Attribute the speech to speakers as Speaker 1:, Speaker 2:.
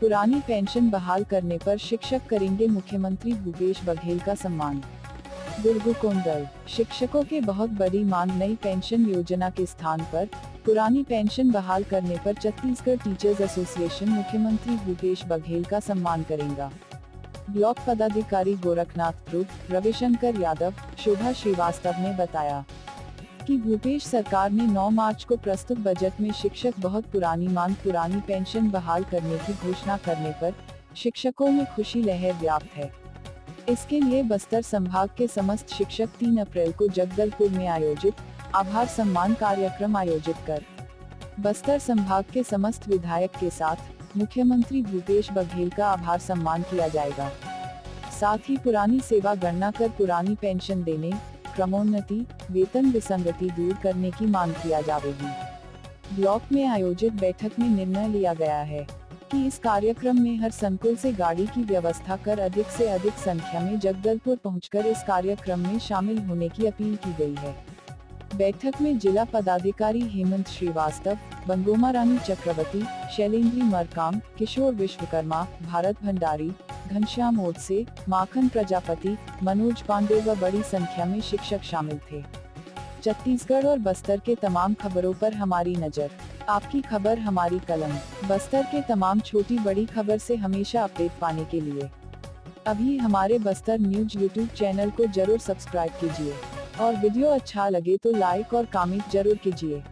Speaker 1: पुरानी पेंशन बहाल करने पर शिक्षक करेंगे मुख्यमंत्री भूपेश बघेल का सम्मान। दुर्गुकोंदल, शिक्षकों की बहुत बड़ी मांग नई पेंशन योजना के स्थान पर पुरानी पेंशन बहाल करने पर छत्तीसगढ़ टीचर्स एसोसिएशन मुख्यमंत्री भूपेश बघेल का सम्मान करेगा। ब्लॉक पदाधिकारी गोरखनाथ ध्रुव, रविशंकर यादव, शोभा श्रीवास्तव ने बताया कि भूपेश सरकार ने 9 मार्च को प्रस्तुत बजट में शिक्षक बहुत पुरानी मांग पुरानी पेंशन बहाल करने की घोषणा करने पर शिक्षकों में खुशी लहर व्याप्त है। इसके लिए बस्तर संभाग के समस्त शिक्षक 3 अप्रैल को जगदलपुर में आयोजित आभार सम्मान कार्यक्रम आयोजित कर बस्तर संभाग के समस्त विधायक के साथ मुख्यमंत्री भूपेश बघेल का आभार सम्मान किया जाएगा। साथ ही पुरानी सेवा गणना कर पुरानी पेंशन देने, क्रमोन्नति, वेतन विसंगति दूर करने की मांग किया जाएगी। ब्लॉक में आयोजित बैठक में निर्णय लिया गया है कि इस कार्यक्रम में हर संकुल से गाड़ी की व्यवस्था कर अधिक से अधिक संख्या में जगदलपुर पहुंचकर इस कार्यक्रम में शामिल होने की अपील की गई है। बैठक में जिला पदाधिकारी हेमंत श्रीवास्तव, बंगोमा रानी चक्रवर्ती, शैलेंद्री मरकाम, किशोर विश्वकर्मा, भारत भंडारी, घनश्याम ओडसे, माखन प्रजापति, मनोज पांडे व बड़ी संख्या में शिक्षक शामिल थे। छत्तीसगढ़ और बस्तर के तमाम खबरों पर हमारी नजर, आपकी खबर हमारी कलम। बस्तर के तमाम छोटी बड़ी खबर से हमेशा अपडेट पाने के लिए अभी हमारे बस्तर न्यूज यूट्यूब चैनल को जरूर सब्सक्राइब कीजिए और वीडियो अच्छा लगे तो लाइक और कमेंट जरूर कीजिए।